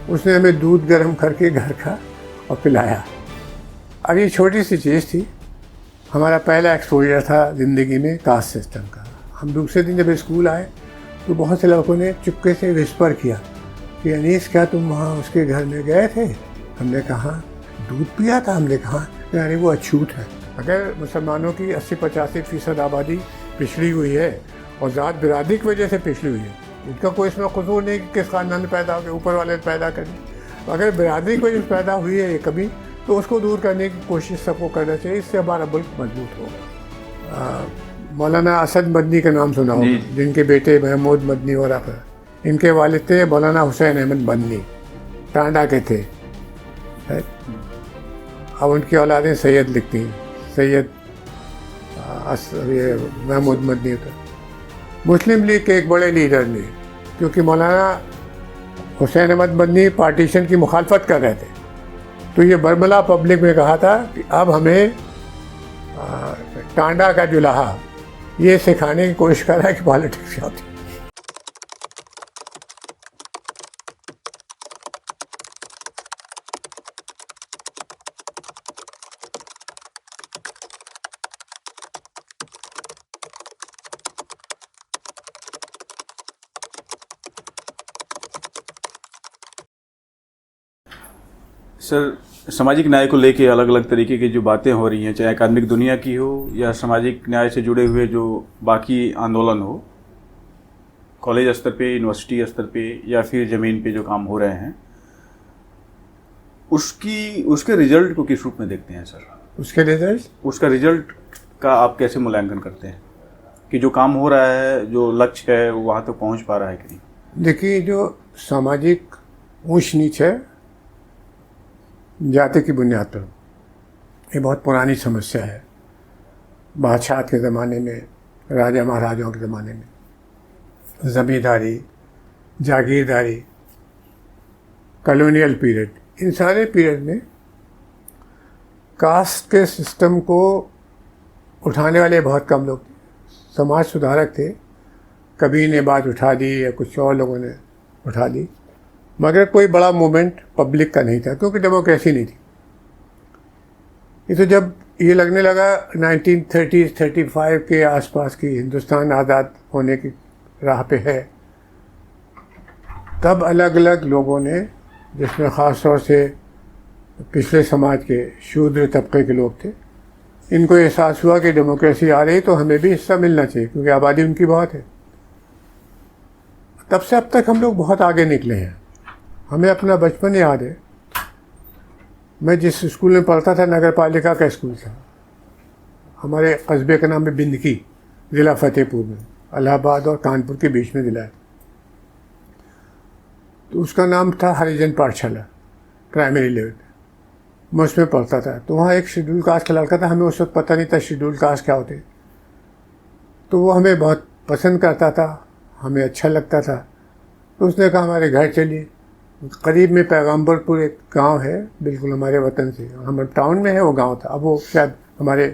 उसने हमें दूध गर्म करके घर का और पिलाया। अब ये छोटी सी चीज़ थी, हमारा पहला एक्सपोजर था ज़िंदगी में कास्ट सिस्टम का। हम दूसरे दिन जब स्कूल आए तो बहुत से लोगों ने चुपके से विस्पर किया कि अनीस क्या तुम वहाँ उसके घर में गए थे? हमने कहा दूध पिया था। हमने कहा यानी वो अछूत है। अगर मुसलमानों की 80-85% आबादी पिछड़ी हुई है और ज़ात बिरादरी की वजह से पिछड़ी हुई है, इनका कोई इसमें कसूर नहीं कि किस खानदान में पैदा हो गया, ऊपर वाले ने पैदा करी। अगर बिरादरी की वजह से पैदा हुई है कभी, तो उसको दूर करने की कोशिश सबको करना चाहिए, इससे हमारा मुल्क मजबूत होगा। मौलाना असद मदनी का नाम सुना होगा, जिनके बेटे महमूद मदनी और इनके वालिद थे मौलाना हुसैन अहमद मदनी, टांडा के थे। अब उनकी औलादें सैयद लिखती हैं, सैयद ये महमूद मदनी था। मुस्लिम लीग के एक बड़े लीडर ने, क्योंकि मौलाना हुसैन अहमद मदनी पार्टीशन की मुखालफत कर रहे थे, तो ये बरमला पब्लिक में कहा था कि अब हमें टांडा का जुलाहा ये सिखाने की कोशिश कर रहा है कि पॉलिटिक्स क्या होती है। सर, सामाजिक न्याय को लेके अलग अलग तरीके की जो बातें हो रही हैं, चाहे अकादमिक दुनिया की हो या सामाजिक न्याय से जुड़े हुए जो बाकी आंदोलन हो, कॉलेज स्तर पे, यूनिवर्सिटी स्तर पे या फिर ज़मीन पे जो काम हो रहे हैं, उसके रिजल्ट को किस रूप में देखते हैं सर? उसका रिजल्ट का आप कैसे मूल्यांकन करते हैं कि जो काम हो रहा है, जो लक्ष्य है, वो वहाँ तक पहुँच पा रहा है कि नहीं? देखिए, जो सामाजिक ऊंच नीच है जाति की बुनियाद पर, ये बहुत पुरानी समस्या है। बादशाह के ज़माने में, राजा महाराजाओं के ज़माने में ज़मींदारी, जागीरदारी, कॉलोनियल पीरियड, इन सारे पीरियड में कास्ट के सिस्टम को उठाने वाले बहुत कम लोग थे। समाज सुधारक थे, कभी ने बात उठा दी या कुछ और लोगों ने उठा दी, मगर कोई बड़ा मूवमेंट पब्लिक का नहीं था, क्योंकि डेमोक्रेसी नहीं थी। ये तो जब ये लगने लगा 1930-35 के आसपास की हिंदुस्तान आज़ाद होने की राह पे है, तब अलग अलग लोगों ने, जिसमें ख़ास तौर से पिछले समाज के शूद्र तबके के लोग थे, इनको एहसास हुआ कि डेमोक्रेसी आ रही तो हमें भी हिस्सा मिलना चाहिए, क्योंकि आबादी उनकी बहुत है। तब से अब तक हम लोग बहुत आगे निकले हैं। हमें अपना बचपन याद है। मैं जिस स्कूल में पढ़ता था, नगर पालिका का स्कूल था, हमारे कस्बे का नाम है बिंदकी, ज़िला फतेहपुर में, इलाहाबाद और कानपुर के बीच में ज़िला है। तो उसका नाम था हरिजन पाठशाला, प्राइमरी लेवल। मैं उसमें पढ़ता था। तो वहाँ एक शेड्यूल कास्ट का लड़का था, हमें उस वक्त पता नहीं था शेड्यूल कास्ट क्या होते, तो वो हमें बहुत पसंद करता था, हमें अच्छा लगता था। तो उसने कहा हमारे घर चलिए। करीब में पैगम्बरपुर एक गांव है, बिल्कुल हमारे वतन से, हम टाउन में है वो गांव था, अब वो शायद हमारे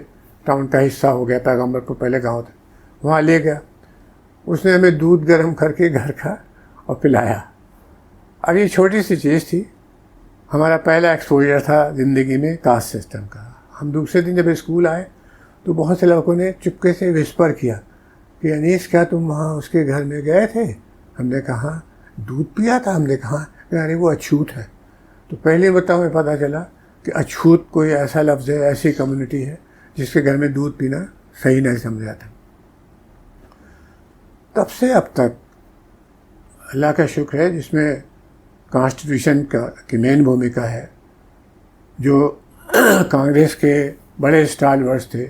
टाउन का हिस्सा हो गया। पैगम्बरपुर पहले गांव था, वहाँ ले गया। उसने हमें दूध गर्म करके घर का और पिलाया। अब ये छोटी सी चीज़ थी, हमारा पहला एक्सपोजर था ज़िंदगी में कास्ट सिस्टम का। हम दूसरे दिन जब स्कूल आए तो बहुत से लोगों ने चुपके से विस्पर किया कि अनीस क्या तुम वहाँ उसके घर में गए थे? हमने कहा दूध पिया था। हमने कहा यानी वो अछूत है। तो पहले बताओ, में पता चला कि अछूत कोई ऐसा लफ्ज़ है, ऐसी कम्युनिटी है जिसके घर में दूध पीना सही नहीं समझा था। तब से अब तक अल्लाह का शुक्र है, जिसमें कॉन्स्टिट्यूशन की मेन भूमिका है। जो कांग्रेस के बड़े स्टालवर्स थे,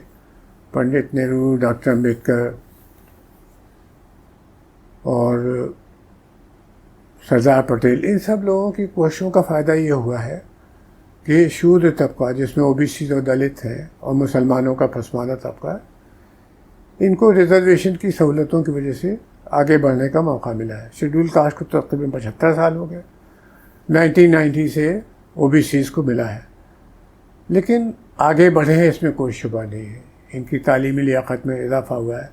पंडित नेहरू, डॉक्टर अम्बेडकर और सरदार पटेल, इन सब लोगों की कोशिशों का फ़ायदा ये हुआ है कि शूद्र तबका, जिसमें ओबीसी और दलित हैं, और मुसलमानों का पसमानदा तबका, इनको रिजर्वेशन की सहूलतों की वजह से आगे बढ़ने का मौका मिला है। शेड्यूल कास्ट को तकरीबन 75 साल हो गए, 1990 से ओबीसीज़ को मिला है, लेकिन आगे बढ़े हैं, इसमें कोई शुबा नहीं है। इनकी तालीमी लियाकत में इजाफा हुआ है।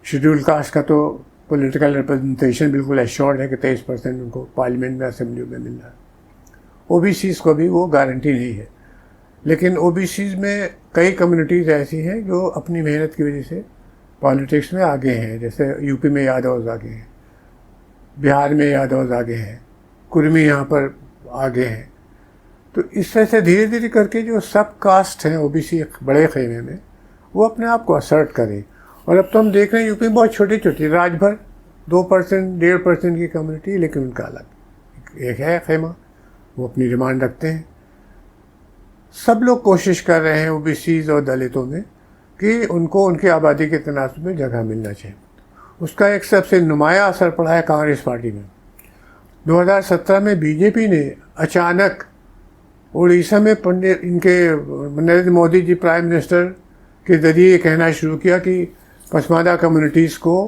शेड्यूल कास्ट का तो पॉलिटिकल रिप्रेजेंटेशन बिल्कुल एश्योर्ड है कि 23% उनको पार्लियामेंट में, असेंबली में मिल रहा है। ओबीसीज़ को भी वो गारंटी नहीं है। लेकिन ओबीसीज़ में कई कम्युनिटीज़ ऐसी हैं जो अपनी मेहनत की वजह से पॉलिटिक्स में आगे हैं। जैसे यूपी में यादव आगे हैं, बिहार में यादव आगे हैं, कुर्मी यहाँ पर आगे हैं। तो इस तरह से धीरे धीरे करके जो सब कास्ट हैं ओबीसी बड़े खेमे में, वो अपने आप को असर्ट करें। और अब तो हम देख रहे हैं यूपी में बहुत छोटी छोटी राज्य भर 2% 1.5% की कम्युनिटी, लेकिन उनका अलग एक है खेमा, वो अपनी डिमांड रखते हैं। सब लोग कोशिश कर रहे हैं ओबीसीज़ और दलितों में कि उनको उनकी आबादी के तनासब में जगह मिलना चाहिए। उसका एक सबसे नुमाया असर पड़ा है कांग्रेस पार्टी में। 2017 में बीजेपी ने अचानक उड़ीसा में पंडित इनके नरेंद्र मोदी जी प्राइम मिनिस्टर के ज़रिए कहना शुरू किया कि पसमानदा कम्युनिटीज़ को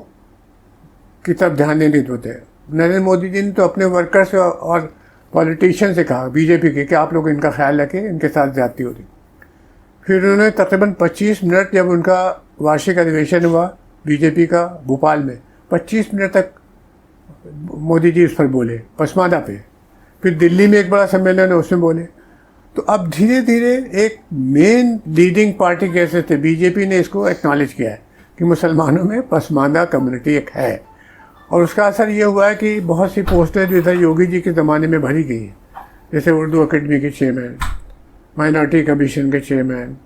की तरफ ध्यान नहीं देते। नरेंद्र मोदी जी ने तो अपने वर्कर से और पॉलिटिशियन से कहा बीजेपी के कि आप लोग इनका ख्याल रखें, इनके साथ ज़्यादती होती। फिर उन्होंने तकरीबन 25 मिनट, जब उनका वार्षिक अधिवेशन हुआ बीजेपी का भोपाल में, 25 मिनट तक मोदी जी उस पर बोले पसमानदा पे। फिर दिल्ली में एक बड़ा सम्मेलन है, उसमें बोले। तो अब धीरे धीरे एक मेन लीडिंग पार्टी कह सकते बीजेपी ने इसको एक्नॉलेज किया है कि मुसलमानों में पसमानदा कम्युनिटी एक है। और उसका असर ये हुआ है कि बहुत सी पोस्टें जो इधर योगी जी के ज़माने में भरी गई हैं, जैसे उर्दू अकेडमी के चेयरमैन, माइनॉरिटी कमीशन के चेयरमैन,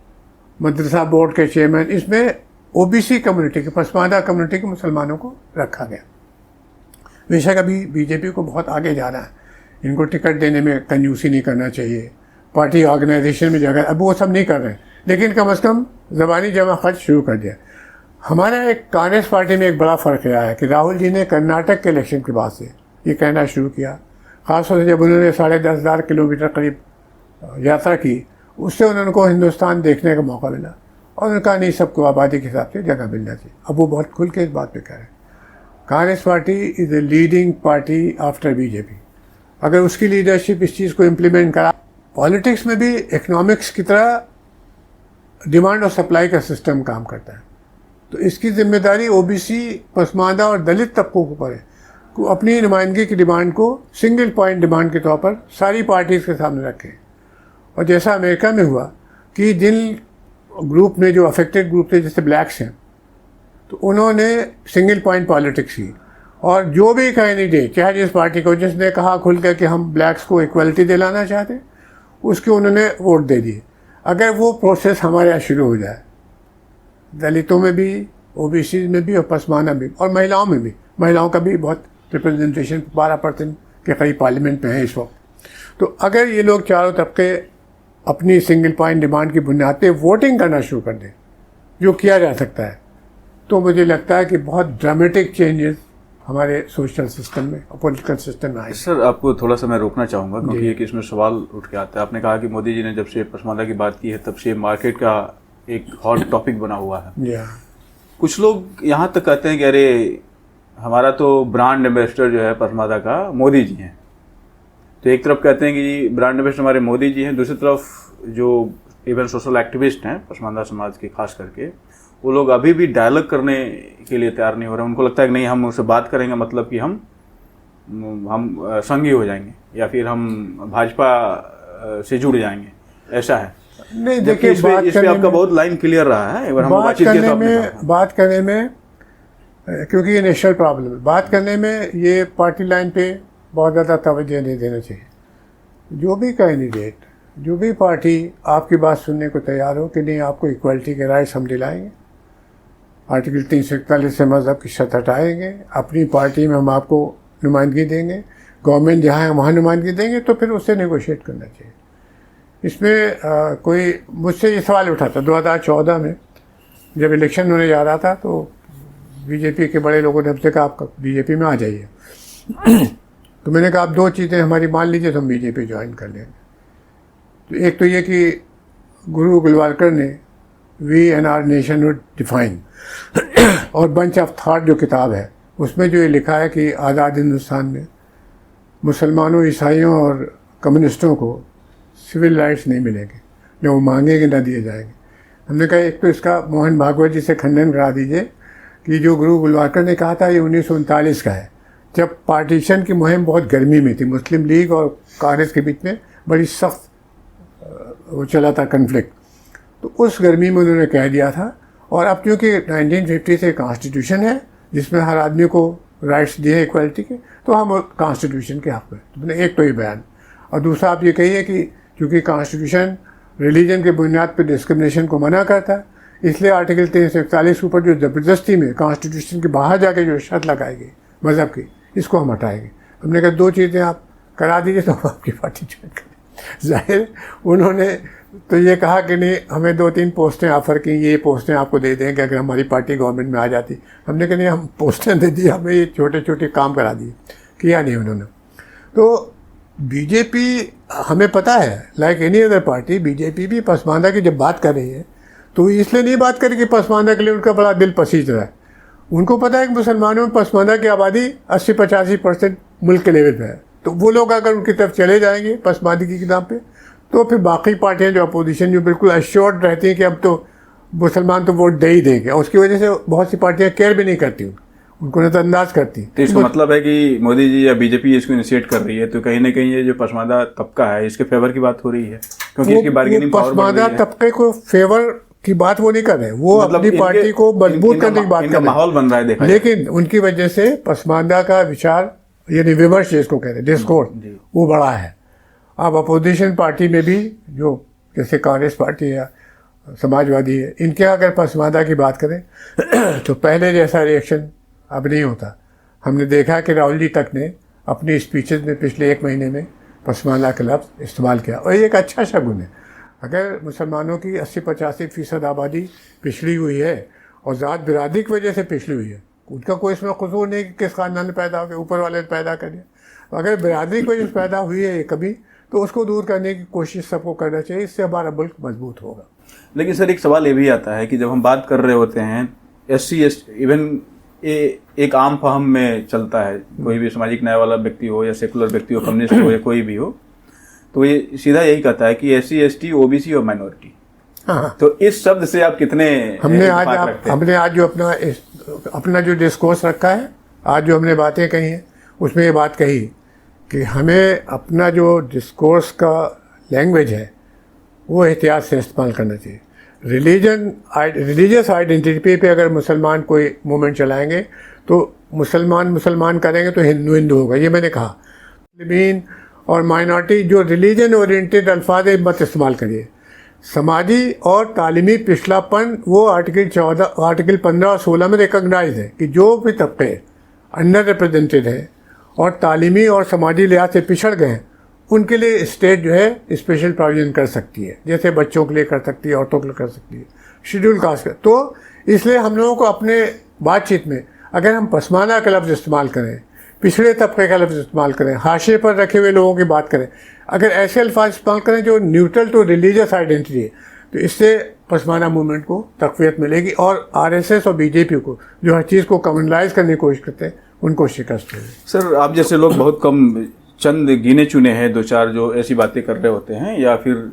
मदरसा बोर्ड के चेयरमैन, इसमें ओबीसी कम्युनिटी के, पसमानदा कम्युनिटी के मुसलमानों को रखा गया। बेशक अभी बीजेपी को बहुत आगे जाना है, इनको टिकट देने में कंजूसी नहीं करना चाहिए, पार्टी ऑर्गेनाइजेशन में जगह, अब वो सब नहीं कर रहे हैं, लेकिन कम से कम ज़बानी जमा खर्च शुरू कर दिया। हमारा एक कांग्रेस पार्टी में एक बड़ा फ़र्क आया है कि राहुल जी ने कर्नाटक के इलेक्शन के बाद से ये कहना शुरू किया, ख़ासतौर से जब उन्होंने 10,500 किलोमीटर करीब यात्रा की, उससे उनको हिंदुस्तान देखने का मौका मिला। और उनका नहीं, सबको आबादी के हिसाब से जगह मिलना चाहिए। अब वो बहुत खुल के इस बात पे कह रहे हैं। Congress party is a leading party after BJP. अगर उसकी लीडरशिप इस चीज़ को इम्प्लीमेंट करा, पॉलिटिक्स में भी इकनॉमिक्स की तरह डिमांड और सप्लाई का सिस्टम काम करता है। तो इसकी जिम्मेदारी ओबीसी, पसमानदा और दलित तबकों के ऊपर है को अपनी नुमाइंदगी की डिमांड को सिंगल पॉइंट डिमांड के तौर पर सारी पार्टीज़ के सामने रखें। और जैसा अमेरिका में हुआ कि जिन ग्रुप ने, जो अफेक्टेड ग्रुप थे, जैसे ब्लैक्स हैं, तो उन्होंने सिंगल पॉइंट पॉलिटिक्स की। और जो भी कैंडिडेट, चाहे जिस पार्टी को, जिसने कहा खुल कर कि हम ब्लैक्स को इक्वलिटी दिलाना चाहते हैं, उसके उन्होंने वोट दे दिए। अगर वो प्रोसेस हमारे यहाँ शुरू हो जाए, दलितों में भी, ओबीसी में भी और पसमानदा में और महिलाओं में भी, महिलाओं का भी बहुत रिप्रेजेंटेशन 12% के करीब पार्लियामेंट में है इस वक्त। तो अगर ये लोग चारों तबके अपनी सिंगल पॉइंट डिमांड की बुनियाद पे वोटिंग करना शुरू कर दें, जो किया जा सकता है, तो मुझे लगता है कि बहुत ड्रामेटिक चेंजेस हमारे सोशल सिस्टम में और पॉलिटिकल सिस्टम में आए। सर, आपको थोड़ा सा मैं रोकना चाहूँगा, क्योंकि एक इसमें सवाल उठ के आता है। आपने कहा कि मोदी जी ने जब से पसमानदा की बात की है, तब से मार्केट का एक हॉट टॉपिक बना हुआ है। कुछ लोग यहाँ तक कहते हैं कि अरे हमारा तो ब्रांड एम्बेसडर जो है पसमानदा का मोदी जी हैं। तो एक तरफ कहते हैं कि ब्रांड एम्बेसडर हमारे मोदी जी हैं, दूसरी तरफ जो इवन सोशल एक्टिविस्ट हैं पसमानदा समाज के खास करके, वो लोग अभी भी डायलॉग करने के लिए तैयार नहीं हो रहे। उनको लगता है कि नहीं, हम उससे बात करेंगे मतलब कि हम संघी हो जाएंगे या फिर हम भाजपा से जुड़ जाएंगे, ऐसा है। नहीं, देखिए, इस पे आपका बहुत लाइन क्लियर रहा है। बात करने में क्योंकि ये नेशनल प्रॉब्लम है, बात करने में ये पार्टी लाइन पे बहुत ज़्यादा तवज्जो नहीं देना चाहिए। जो भी कैंडिडेट, जो भी पार्टी आपकी बात सुनने को तैयार हो कि नहीं, आपको इक्वलिटी के राइट्स हम दिलाएंगे, आर्टिकल 341 से मज़हब की शर्त हटाएंगे, अपनी पार्टी में हम आपको नुमाइंदगी देंगे, गवर्नमेंट जहाँ है वहाँ नुमाइंदगी देंगे, तो फिर उससे नेगोशिएट करना चाहिए। इसमें कोई मुझसे ये सवाल उठा था 2014 में, जब इलेक्शन होने जा रहा था, तो बीजेपी के बड़े लोगों ने हमसे कहा आप बीजेपी में आ जाइए। तो मैंने कहा आप दो चीज़ें हमारी मान लीजिए तो हम बीजेपी ज्वाइन कर लेंगे। तो एक तो ये कि गुरु गुलवालकर ने we and our nationhood define और बंच ऑफ थॉट जो किताब है, उसमें जो ये लिखा है कि आज़ाद हिंदुस्तान में मुसलमानों, ईसाइयों और कम्युनिस्टों को सिविल राइट्स नहीं मिलेंगे, न वो मांगेंगे न दिए जाएंगे। हमने कहा एक तो इसका मोहन भागवत जी से खंडन करा दीजिए कि जो गुरु गुलवालकर ने कहा था ये 1939 का है, जब पार्टीशन की मुहिम बहुत गर्मी में थी, मुस्लिम लीग और कांग्रेस के बीच में बड़ी सख्त वो चला था कन्फ्लिक्ट, तो उस गर्मी में उन्होंने कह दिया था। और अब क्योंकि 1950 से कॉन्स्टिट्यूशन है जिसमें हर आदमी को राइट्स दिए इक्वलिटी के, तो हम कॉन्स्टिट्यूशन के हक़ में। तुमने एक तो ये बयान, और दूसरा आप ये कहिए कि क्योंकि कॉन्स्टिट्यूशन रिलीजन के बुनियाद पर डिस्क्रिमिनेशन को मना करता है, इसलिए आर्टिकल 341 के ऊपर जो ज़बरदस्ती में कॉन्स्टिट्यूशन के बाहर जाके जो शर्त लगाएगी मज़हब की, इसको हम हटाएंगे। हमने कहा दो चीज़ें आप करा दीजिए तो हम आपकी पार्टी ज्वाइन करें। जाहिर उन्होंने तो ये कहा कि नहीं, हमें 2-3 पोस्टें ऑफ़र की, ये पोस्टें आपको दे देंगे अगर हमारी पार्टी गवर्नमेंट में आ जाती। हमने कहा नहीं, हम पोस्टें दे दी, हमें ये छोटे छोटे काम करा दिए, किया नहीं उन्होंने। तो बीजेपी, हमें पता है like any other party, BJP भी पसमानदा की जब बात कर रही है तो इसलिए नहीं बात करें कि पसमानदा के लिए उनका बड़ा दिल पसीज रहा है। उनको पता है कि मुसलमानों में पसमानदा की आबादी 80-85% मुल्क के लेवल पे है, तो वो लोग अगर उनकी तरफ चले जाएंगे पसमानदगी के नाम पे, तो फिर बाकी पार्टियां जो अपोजिशन जो बिल्कुल एश्योर्ड रहती हैं कि अब तो मुसलमान तो वोट दे ही देंगे, और उसकी वजह से बहुत सी पार्टियां केयर भी नहीं करती, उनको नज़रअंदाज करती। तो इसका मतलब है कि मोदी जी या बीजेपी इसको इनिशिएट कर रही है, तो कहीं ना कहीं ये जो पसमानदा तबका है इसके फेवर की बात हो रही है, क्योंकि इसकी बार्गेनिंग पावर बढ़ रही है। पसमानदा तबके को फेवर की बात वो नहीं कर रहे, वो मतलब अपनी पार्टी को मजबूत करने की बात कर रहे हैं। माहौल बन रहा है देखा लेकिन उनकी वजह से पसमानदा का विचार, यानी विमर्श जिसको कहते हैं, डिस्कोर्स, वो बड़ा है। अब अपोजिशन पार्टी में भी जो जैसे कांग्रेस पार्टी या समाजवादी है, इनके अगर पसमानदा की बात करें तो पहले जैसा रिएक्शन अब नहीं होता। हमने देखा कि राहुल जी तक ने अपनी स्पीचेस में पिछले 1 महीने में पसमानदा का लफ्ज़ इस्तेमाल किया, और ये एक अच्छा शगुन है। अगर मुसलमानों की 80-85% आबादी पिछड़ी हुई है और ज़ात बिरादरी की वजह से पिछड़ी हुई है, उनका कोई इसमें कसूर नहीं कि किस खानदान में पैदा हो गया, ऊपर वाले ने पैदा कर दिया। अगर बिरादरी की वजह से पैदा हुई है कभी, तो उसको दूर करने की कोशिश सबको करना चाहिए, इससे हमारा मुल्क मजबूत होगा। लेकिन सर एक सवाल ये भी आता है कि जब हम बात कर रहे होते हैं SC ST, इवन एक आम फहम में चलता है, कोई भी सामाजिक न्याय वाला व्यक्ति हो या सेकुलर व्यक्ति हो, कम्युनिस्ट हो या कोई भी हो, तो ये सीधा यही कहता है कि SC ST OBC और माइनॉरिटी। हाँ, तो इस शब्द से आप कितने हमने आज जो अपना जो डिस्कोर्स रखा है, आज जो हमने बातें कही हैं, उसमें ये बात कही कि हमें अपना जो डिस्कोर्स का लैंग्वेज है वो एहतियात से इस्तेमाल करना चाहिए। रिलीजियस आइडेंटिटी पे अगर मुसलमान कोई मूवमेंट चलाएंगे तो मुसलमान करेंगे तो हिंदू होगा, ये मैंने कहा। मुस्लिमीन और माइनॉरिटी, जो रिलीजन ओरिएंटेड अल्फाज मत इस्तेमाल करिए। समाजी और तालीमी पिछलापन वो आर्टिकल 15 और 16 में रिकॉग्नाइज है कि जो भी तबके अंडर रिप्रेजेंटेड हैं और तालीमी और समाजी लिहाज से पिछड़ गए हैं, उनके लिए स्टेट जो है स्पेशल प्रोविजन कर सकती है, जैसे बच्चों के लिए कर सकती है, औरतों के लिए कर सकती है, शेड्यूल कास्ट। तो इसलिए हम लोगों को अपने बातचीत में अगर हम पसमानदा का लफ्ज़ इस्तेमाल करें, पिछड़े तबके का लफ्ज़ इस्तेमाल करें, हाशिए पर रखे हुए लोगों की बात करें, अगर ऐसे अल्फाज इस्तेमाल करें जो न्यूट्रल टू रिलीजियस आइडेंटिटी है, तो इससे पसमानदा मूवमेंट को तक़वियत मिलेगी और RSS और बीजेपी को जो हर चीज़ को कम्युनलाइज करने की कोशिश करते हैं, उनको शिकस्त मिलेगी। सर आप जैसे लोग बहुत कम, चंद गिने चुने हैं 2-4 जो ऐसी बातें कर रहे होते हैं, या फिर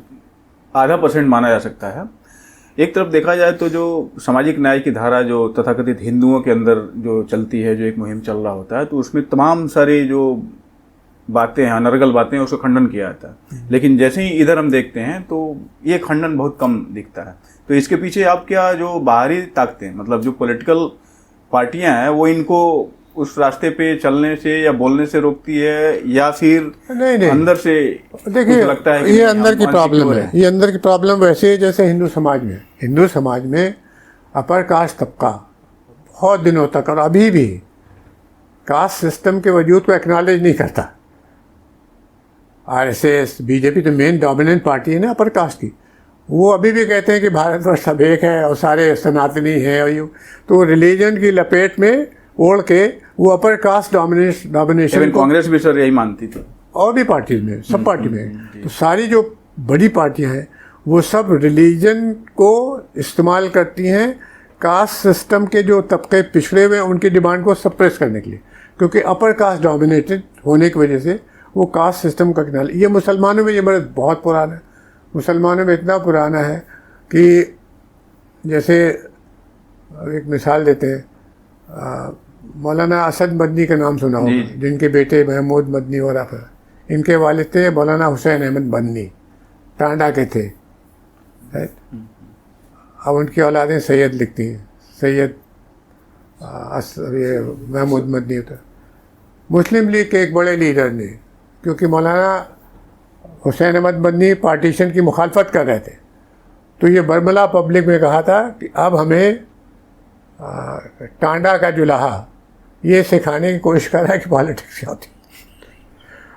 आधा % माना जा सकता है। एक तरफ देखा जाए तो जो सामाजिक न्याय की धारा जो तथाकथित हिंदुओं के अंदर जो चलती है, जो एक मुहिम चल रहा होता है, तो उसमें तमाम सारी जो बातें हैं, अनर्गल बातें हैं, उसका खंडन किया जाता है। लेकिन जैसे ही इधर हम देखते हैं तो ये खंडन बहुत कम दिखता है। तो इसके पीछे आप क्या जो बाहरी ताकतें, मतलब जो पॉलिटिकल पार्टियां हैं, वो इनको उस रास्ते पे चलने से या बोलने से रोकती है, या फिर नहीं अंदर से देखिए लगता है कि ये अंदर की प्रॉब्लम है। ये अंदर की प्रॉब्लम वैसे ही जैसे हिंदू समाज में अपर कास्ट तबका बहुत दिनों तक और अभी भी कास्ट सिस्टम के वजूद को एक्नॉलेज नहीं करता। RSS बीजेपी तो मेन डोमिनेंट पार्टी है ना अपर कास्ट की, वो अभी भी कहते हैं कि भारतवर्ष सब एक है और सारे सनातनी हैं, और यूँ तो रिलीजन की लपेट में ओढ़ के वो अपर कास्ट डोमिनेशन, कांग्रेस भी सर यही मानती थी, और भी पार्टीज में, सब पार्टी में। तो सारी जो बड़ी पार्टियां हैं वो सब रिलीजन को इस्तेमाल करती हैं कास्ट सिस्टम के जो तबके पिछड़े हुए उनकी डिमांड को सप्रेस करने के लिए, क्योंकि अपर कास्ट डोमिनेटेड होने की वजह से वो कास्ट सिस्टम का किनारा। ये मुसलमानों में ये मर्ज बहुत पुराना है, मुसलमानों में इतना पुराना है कि जैसे एक मिसाल देते हैं, मौलाना असद मदनी का नाम सुना होगा, जी। जिनके बेटे महमूद मदनी और आप, इनके वालिद थे मौलाना हुसैन अहमद मदनी, टांडा के थे। राइट? अब उनकी औलादें सैयद लिखती हैं, सैयद ये महमूद मदनी होता। मुस्लिम लीग के एक बड़े लीडर ने, क्योंकि मौलाना हुसैन अहमद मदनी पार्टीशन की मुखालफत कर रहे थे, तो ये बरमला पब्लिक में कहा था कि अब हमें टांडा का जुलाहा ये सिखाने की कोशिश कर रहा है कि पॉलिटिक्स क्या होती।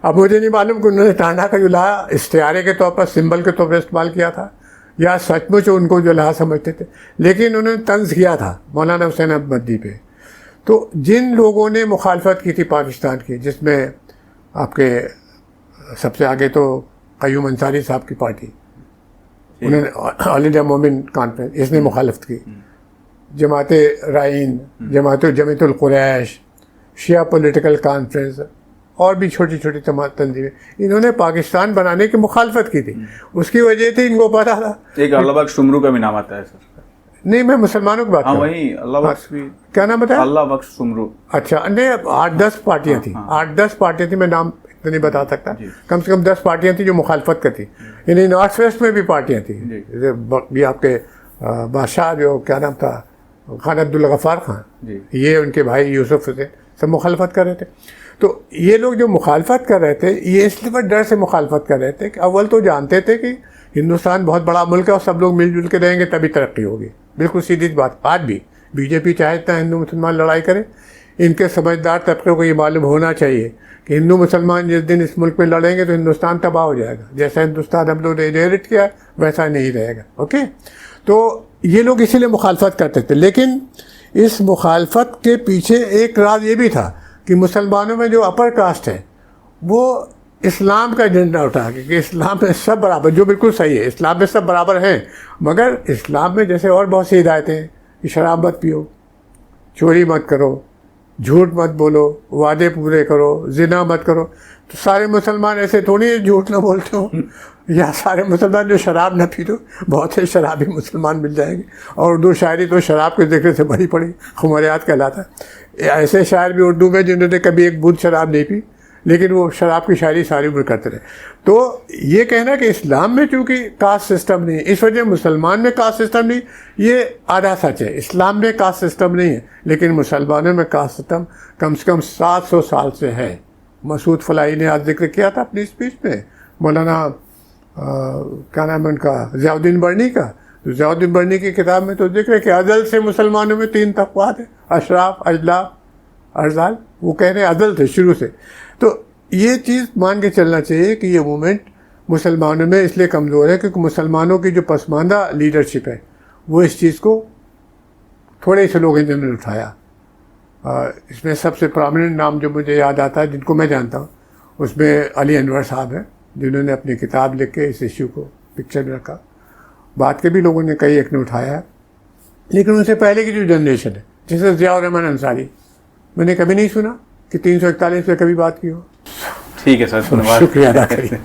अब मुझे नहीं मालूम कि उन्होंने टांडा का जुलाहा इस्तियारे के तौर पर, सिंबल के तौर पर इस्तेमाल किया था या सचमुच उनको जुलाहा समझते थे, लेकिन उन्होंने तंज किया था मौलाना हुसैन अहमद मदनी पे। तो जिन लोगों ने मुखालफत की थी पाकिस्तान की, जिसमें आपके सबसे आगे तो क़य्यूम अंसारी साहब की पार्टी, उन्होंने ऑल इंडिया मोमिन कॉन्फ्रेंस, इसने मुखालफत की, जमात राइन, जमीयतुल कुरैश, शिया पॉलिटिकल कॉन्फ्रेंस और भी छोटी छोटी तमाम तंजीमें, इन्होंने पाकिस्तान बनाने की मुखालफत की थी। उसकी वजह थी, इनको पता था। एक अल्लाह बख्श शुमरू का भी नाम आता है सर। नहीं, मैं मुसलमानों की बात कर रहा हूं। वही अल्लाह बख्श भी, क्या नाम बताया? अल्लाह बख्श शुमरू। अच्छा, नहीं 8-10 पार्टियां थी, 8-10 पार्टियां थी, मैं नाम इतना नहीं बता सकता, कम से कम 10 पार्टियां थी जो मुखालफत करती। यानी नॉर्थ वेस्ट में भी पार्टियां थी, भी आपके बादशाह जो क्या नाम था, खान अब्दुल गफ्फार खान, ये उनके भाई यूसुफ हुसैन, सब मुखालफत कर रहे थे। तो ये लोग जो मुखालफत कर रहे थे, ये इसलिए डर से मुखालफत कर रहे थे कि अव्वल तो जानते थे कि हिंदुस्तान बहुत बड़ा मुल्क है और सब लोग मिलजुल के रहेंगे तभी तरक्की होगी। बिल्कुल सीधी बात। आज भी बीजेपी चाहे इतना हिंदू मुसलमान लड़ाई करे, इनके समझदार तबके को ये मालूम होना चाहिए कि हिंदू मुसलमान जिस दिन इस मुल्क में लड़ेंगे तो हिंदुस्तान तबाह हो जाएगा। जैसा हिंदुस्तान हम लोग ने इनहेरिट किया वैसा नहीं रहेगा। ओके, तो ये लोग इसीलिए मुखालफत करते थे। लेकिन इस मुखालफत के पीछे एक राज ये भी था कि मुसलमानों में जो अपर कास्ट है वो इस्लाम का झंडा उठा के कि इस्लाम में सब बराबर, जो बिल्कुल सही है, इस्लाम में सब बराबर हैं, मगर इस्लाम में जैसे और बहुत सी हिदायतें हैं कि शराब मत पियो, चोरी मत करो, झूठ मत बोलो, वादे पूरे करो, जिना मत करो। तो सारे मुसलमान ऐसे थोड़ी झूठ ना बोलते हो, या सारे मुसलमान जो शराब न पी दो, बहुत से शराबी मुसलमान मिल जाएंगे। और उर्दू शायरी तो शराब के जिक्र से भरी पड़ी, खुमरियात कहलाता है। ऐसे शायर भी उर्दू में जिन्होंने कभी एक बूंद शराब नहीं पी, लेकिन वो शराब की शायरी सारी उम्र करते रहे। तो ये कहना कि इस्लाम में चूँकि कास्ट सिस्टम नहीं है, इस वजह मुसलमान में कास्ट सिस्टम नहीं, ये आधा सच है। इस्लाम में कास्ट सिस्टम नहीं है, लेकिन मुसलमानों में कास्ट सिस्टम कम से कम 700 साल से है। मसूद फलाई ने आज जिक्र किया था अपनी स्पीच में, मौलाना क्या नाम है उनका, ज़ियाउद्दीन बर्नी का। तो ज़ियाउद्दीन बर्नी की किताब में तो जिक्र है कि अज़ल से मुसलमानों में 3 तबक़ात है, अशराफ, अजलाफ, अर्जाल। वो कह रहे हैं अज़ल थे शुरू से। तो ये चीज़ मान के चलना चाहिए कि ये मूवमेंट मुसलमानों में इसलिए कमज़ोर है क्योंकि मुसलमानों की जो पसमानदा लीडरशिप है वो इस चीज़ को, थोड़े से लोग हैं जिन्होंने उठाया। इसमें सबसे प्रोमिनेंट नाम जो मुझे याद आता है, जिनको मैं जानता हूँ, उसमें अली अनवर साहब हैं, जिन्होंने अपनी किताब लिख के इस इश्यू को पिक्चर में रखा। बात के भी लोगों ने कई एक ने उठाया है, लेकिन उनसे पहले की जो जनरेशन है, जैसे ज़िया रहमान अंसारी, मैंने कभी नहीं सुना कि 341 पे कभी बात की हो। ठीक है सर, धन्यवाद। शुक्रिया अदा करिए।